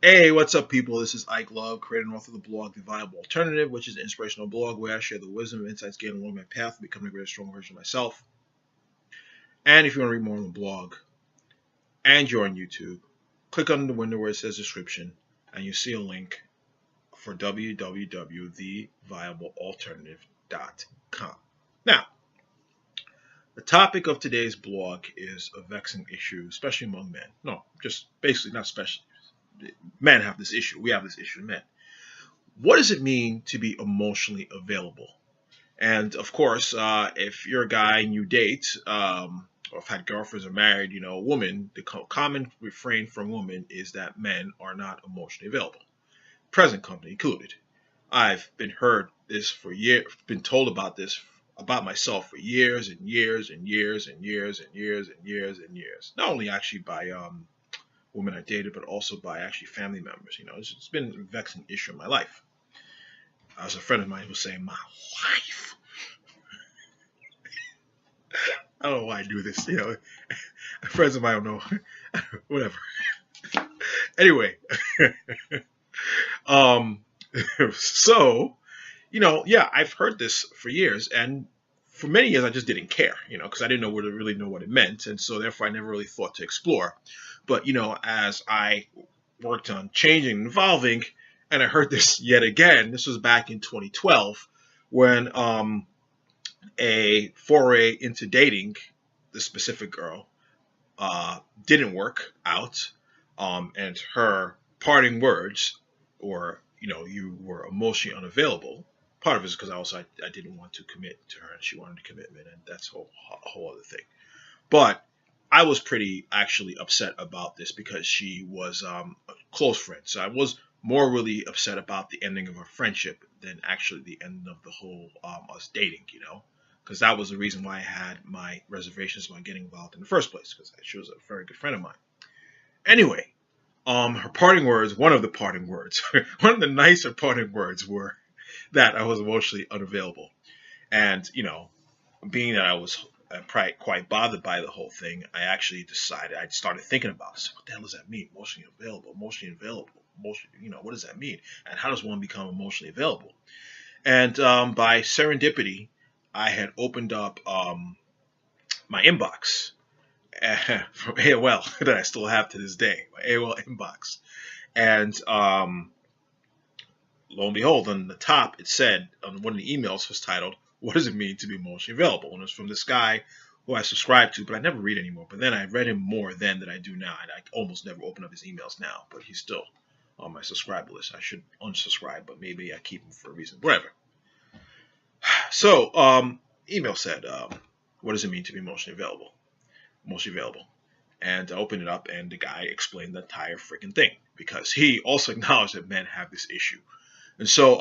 Hey, what's up, people? This is Ike Love, creator and author of the blog The Viable Alternative, which is an inspirational blog where I share the wisdom and insights gained along my path to becoming a greater, stronger version of myself. And if you want to read more on the blog and you're on YouTube, click on the window where it says description, and you see a link for www.theviablealternative.com. Now, the topic of today's blog is a vexing issue, especially among men. No, just basically not especially. Men have this issue. We have this issue, men. What does it mean to be emotionally available? And of course, if you're a guy and you date, or have had girlfriends or married, a woman, the common refrain from women is that men are not emotionally available, present company included. I've been heard this for years, been told about this about myself for years and years and years and years and years and years and years. Not only actually by women I dated, but also by actually family members. It's been a vexing issue in my life. As a friend of mine was saying, my wife. I don't know why I do this. Friends of mine don't know. Whatever. Anyway, um, so yeah, I've heard this for years, and for many years I just didn't care, because I didn't know really know what it meant, and so therefore I never really thought to explore. But as I worked on changing and evolving, and I heard this yet again. This was back in 2012 when a foray into dating this specific girl didn't work out, and her parting words, or you were emotionally unavailable. Part of it is because I didn't want to commit to her, and she wanted a commitment, and that's a whole other thing. But I was pretty actually upset about this because she was a close friend. So I was more really upset about the ending of our friendship than actually the end of the whole us dating, because that was the reason why I had my reservations about getting involved in the first place, because she was a very good friend of mine. Anyway, her parting words, one of the parting words, one of the nicer parting words were that I was emotionally unavailable. And, being that I was quite bothered by the whole thing, I actually decided, I started thinking about it. So what the hell does that mean? Emotionally available, what does that mean? And how does one become emotionally available? And by serendipity, I had opened up my inbox from AOL that I still have to this day, my AOL inbox. And lo and behold, on the top, it said, on one of the emails was titled, "What does it mean to be emotionally available?" And it was from this guy who I subscribed to, but I never read anymore. But then I read him more then than I do now. And I almost never open up his emails now, but he's still on my subscribe list. I should unsubscribe, but maybe I keep him for a reason. Whatever. So, email said, "What does it mean to be emotionally available?" Emotionally available. And I opened it up, and the guy explained the entire freaking thing, because he also acknowledged that men have this issue. And so,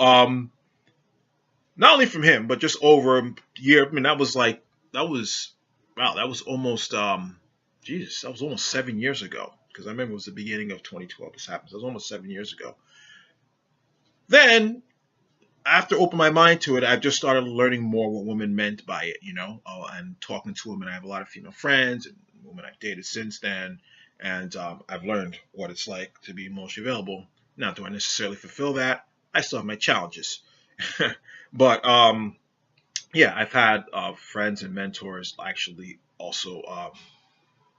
not only from him, but just over a year. I mean, that was almost, Jesus, that was almost 7 years ago. Because I remember it was the beginning of 2012 this happened. So it was almost 7 years ago. Then, after opening my mind to it, I just started learning more what women meant by it, and talking to women. I have a lot of female friends and women I've dated since then. And I've learned what it's like to be emotionally available. Now, do I necessarily fulfill that? I still have my challenges. But yeah, I've had friends and mentors actually also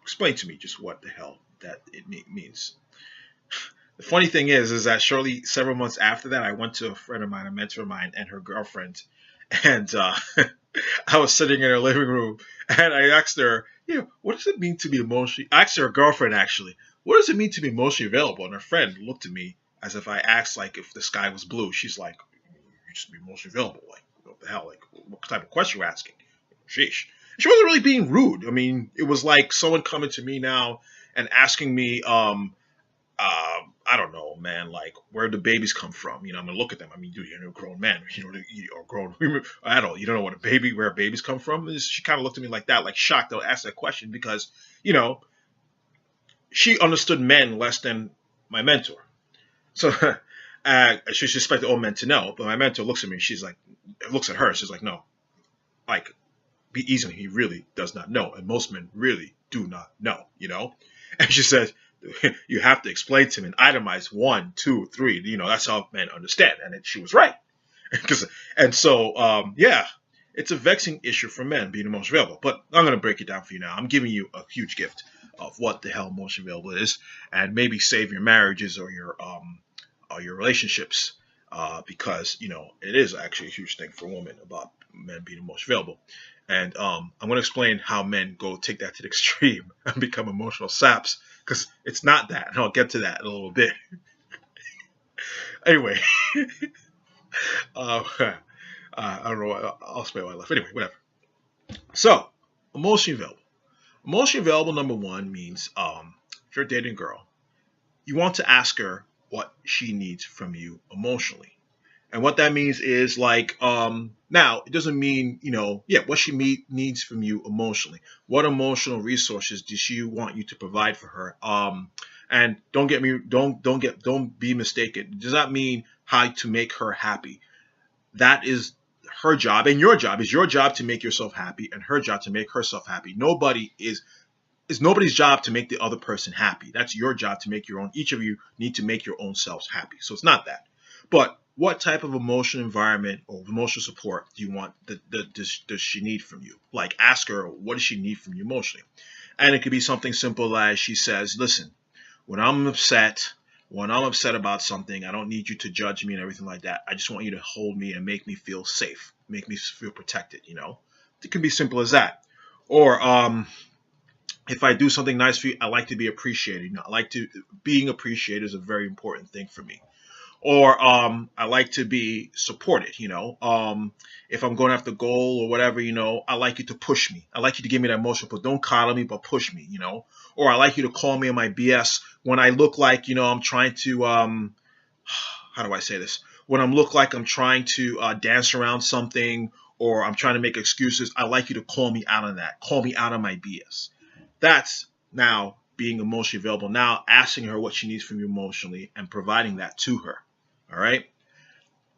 explain to me just what the hell that it means. The funny thing is that shortly, several months after that, I went to a friend of mine, a mentor of mine, and her girlfriend, and I was sitting in her living room, and I asked her, what does it mean to be emotionally? I asked her girlfriend actually, what does it mean to be emotionally available? And her friend looked at me as if I asked like if the sky was blue. She's like, you just be emotionally available. Like, what the hell? Like, what type of question you're asking? Sheesh. She wasn't really being rude. I mean, it was like someone coming to me now and asking me, I don't know, man, like where do babies come from? I'm gonna look at them. I mean, dude, you're a grown man, or grown women, adult. You don't know where babies come from. And she kind of looked at me like that, like shocked to ask that question because, she understood men less than my mentor. So she expected all men to know, but my mentor looks at me. She's like, looks at her. She's like, no, like, be easy. He really does not know, and most men really do not know. And she says, you have to explain to him and itemize 1, 2, 3. That's how men understand. And she was right. And so, yeah, it's a vexing issue for men being emotionally available. But I'm going to break it down for you now. I'm giving you a huge gift of what the hell emotionally available is, and maybe save your marriages or your relationships, because it is actually a huge thing for women about men being emotionally available. And I'm going to explain how men go take that to the extreme and become emotional saps, because it's not that. And I'll get to that in a little bit. Anyway, I don't know. I'll spare my life. Anyway, whatever. So, emotionally available. Emotionally available, number one, means if you're dating a girl, you want to ask her what she needs from you emotionally. And what that means is like, now it doesn't mean, what she needs from you emotionally. What emotional resources does she want you to provide for her? And don't be mistaken. It does not mean how to make her happy. That is her job, and your job is your job to make yourself happy, and her job to make herself happy. It's nobody's job to make the other person happy. That's your job to make your own. Each of you need to make your own selves happy. So it's not that. But what type of emotional environment or emotional support do you want does she need from you? Like, ask her, what does she need from you emotionally? And it could be something simple as she says, listen, when I'm upset about something, I don't need you to judge me and everything like that. I just want you to hold me and make me feel safe, make me feel protected, It can be simple as that. Or if I do something nice for you, I like to be appreciated. Being appreciated is a very important thing for me. Or I like to be supported, if I'm going after a goal or whatever, I like you to push me. I like you to give me that emotional push. Don't coddle me, but push me, Or I like you to call me on my BS when I look like, I'm trying to, how do I say this? When I look like I'm trying to dance around something, or I'm trying to make excuses, I like you to call me out on that. Call me out on my BS. That's now being emotionally available. Now asking her what she needs from you emotionally and providing that to her. All right.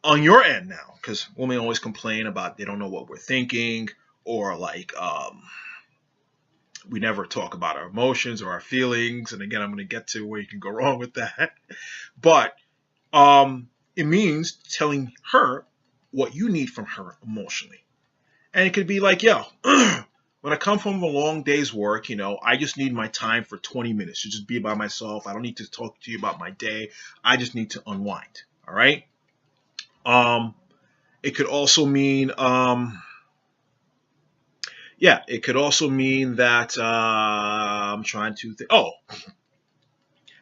On your end now, because women always complain about they don't know what we're thinking, or like we never talk about our emotions or our feelings. And again, I'm going to get to where you can go wrong with that. But it means telling her what you need from her emotionally. And it could be like, yo, when I come from a long day's work, I just need my time for 20 minutes to just be by myself. I don't need to talk to you about my day. I just need to unwind. All right. It could also mean, it could also mean that I'm trying to think. Oh,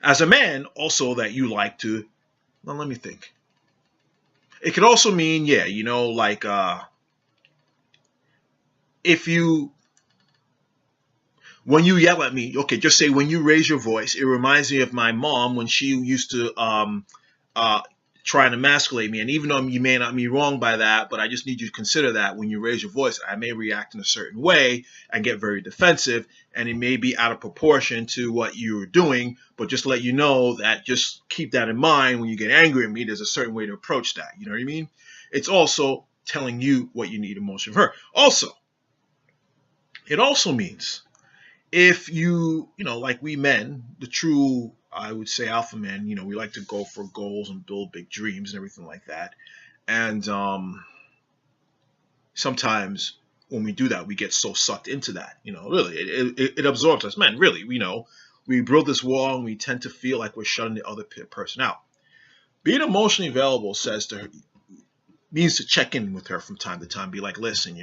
as a man, also that you like to. Well, let me think. It could also mean, like if you. When you yell at me, okay, just say when you raise your voice, it reminds me of my mom when she used to try and emasculate me. And even though you may not be wrong by that, but I just need you to consider that when you raise your voice, I may react in a certain way and get very defensive, and it may be out of proportion to what you're doing. But just to let you know that, just keep that in mind when you get angry at me. There's a certain way to approach that. You know what I mean? It's also telling you what you need emotionally from her. Also, it also means if you, like we men, the true, I would say alpha men, we like to go for goals and build big dreams and everything like that. And sometimes when we do that, we get so sucked into that, really, it absorbs us. Men, really, we build this wall and we tend to feel like we're shutting the other person out. Being emotionally available says to her, means to check in with her from time to time. Be like, listen,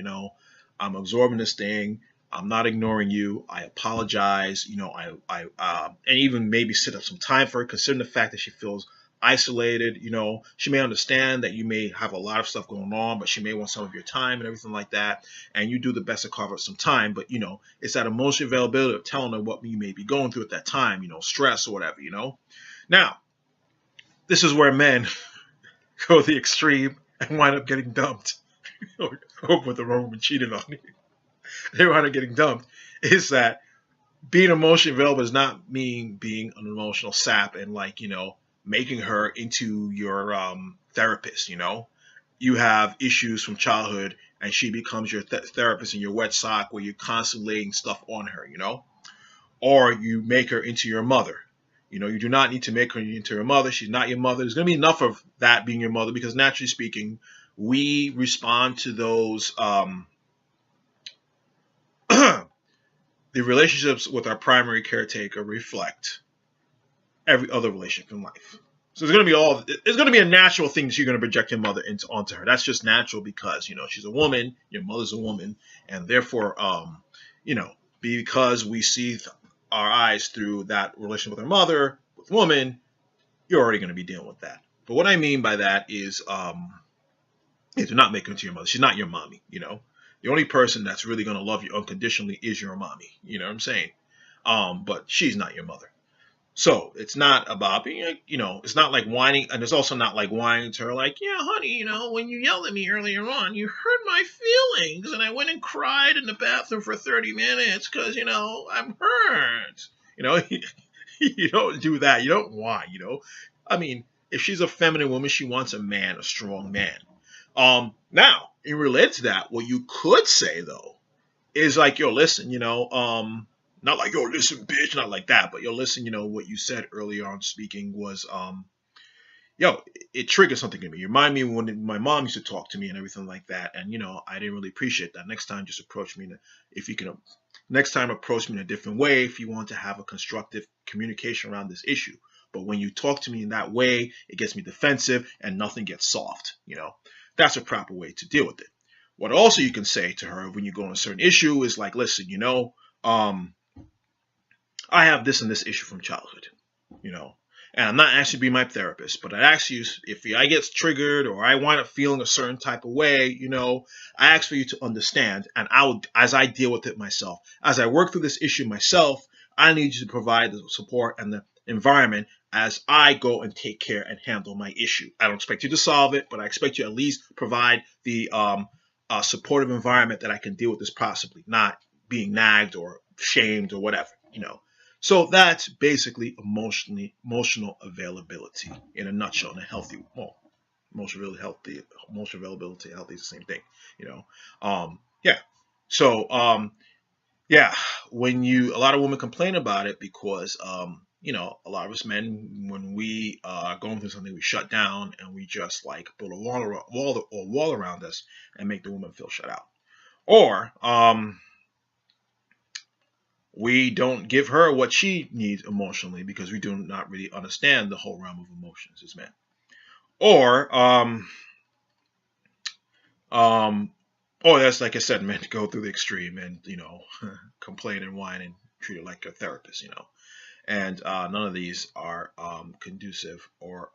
I'm absorbing this thing. I'm not ignoring you. I apologize. And even maybe set up some time for her, considering the fact that she feels isolated. She may understand that you may have a lot of stuff going on, but she may want some of your time and everything like that. And you do the best to carve out some time. But, it's that emotional availability of telling her what you may be going through at that time, stress or whatever, Now, this is where men go the extreme and wind up getting dumped. Or with the wrong woman cheated on you. They wind up getting dumped. Is that being emotionally available does not mean being an emotional sap and making her into your therapist. You have issues from childhood and she becomes your therapist and your wet sock where you're constantly laying stuff on her. Or you make her into your mother. You know, you do not need to make her into your mother. She's not your mother. There's going to be enough of that being your mother because naturally speaking, we respond to those the relationships with our primary caretaker reflect every other relationship in life. So it's going to be a natural thing that you're going to project your mother onto her. That's just natural because, you know, she's a woman, your mother's a woman, and therefore, you know, because we see our eyes through that relationship with our mother, with woman, you're already going to be dealing with that. But what I mean by that is, do not make her into your mother. She's not your mommy, you know. The only person that's really going to love you unconditionally is your mommy. You know what I'm saying? But she's not your mother. So it's not about being, you know, it's not like whining, and it's also not like whining to her, like, yeah, honey, you know, when you yelled at me earlier on, you hurt my feelings, and I went and cried in the bathroom for 30 minutes because, you know, I'm hurt. You know, you don't do that. You don't whine, you know. I mean, if she's a feminine woman, she wants a man, a strong man. Now, in relate to that, what you could say, though, is like, yo, listen, you know, not like, yo, listen, bitch, not like that, but yo, listen, you know, what you said earlier on speaking was, yo, it triggered something in me. You remind me when my mom used to talk to me and everything like that, and, you know, I didn't really appreciate that. Next time, just approach me, if you can, next time approach me in a different way if you want to have a constructive communication around this issue. But when you talk to me in that way, it gets me defensive and nothing gets solved, you know. That's a proper way to deal with it. What also you can say to her when you go on a certain issue is like, listen, you know, I have this and this issue from childhood, you know, and I'm not asking you to be my therapist, but I ask you if I get triggered or I wind up feeling a certain type of way, you know, I ask for you to understand, and as I deal with it myself, as I work through this issue myself, I need you to provide the support and the environment as I go and take care and handle my issue. I don't expect you to solve it, but I expect you to at least provide the supportive environment that I can deal with this possibly, not being nagged or shamed or whatever, you know. So that's basically emotional availability in a nutshell, in a healthy, well, emotional availability, healthy is the same thing, you know. Yeah. So yeah, a lot of women complain about it because you know, a lot of us men, when we are going through something, we shut down and we just like build a wall around us and make the woman feel shut out, or we don't give her what she needs emotionally because we do not really understand the whole realm of emotions as men. Or, or that's like I said, men go through the extreme and, you know, complain and whine and treat it like a therapist, you know. And none of these are conducive or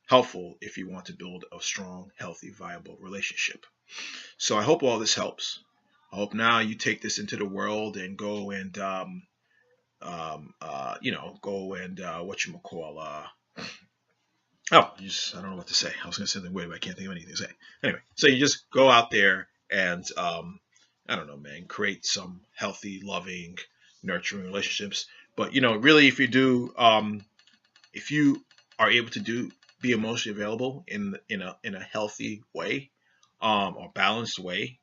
helpful if you want to build a strong, healthy, viable relationship. So I hope all this helps. I hope now you take this into the world and go and you know, go and I don't know what to say. I was going to say something weird, but I can't think of anything to say. Anyway, so you just go out there and I don't know, man, create some healthy, loving, nurturing relationships. But you know, really, if you are able to be emotionally available in a healthy way, or balanced way,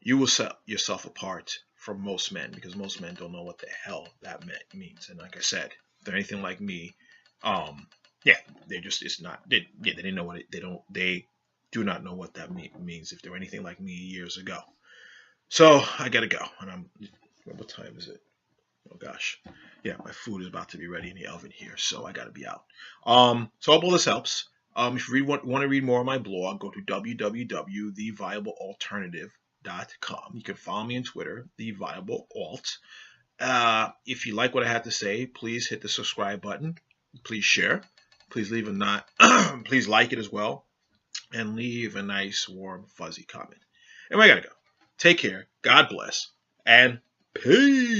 you will set yourself apart from most men because most men don't know what the hell that means. And like I said, if they're anything like me, yeah, they didn't know they do not know what that means if they're anything like me years ago. So I gotta go, and what time is it? Oh gosh, yeah, my food is about to be ready in the oven here, so I gotta be out. So I hope all this helps. If you want to read more on my blog, go to www.theviablealternative.com. You can follow me on Twitter, theviablealt. If you like what I had to say, please hit the subscribe button. Please share. Please leave please like it as well, and leave a nice, warm, fuzzy comment. And I gotta go. Take care. God bless, and peace.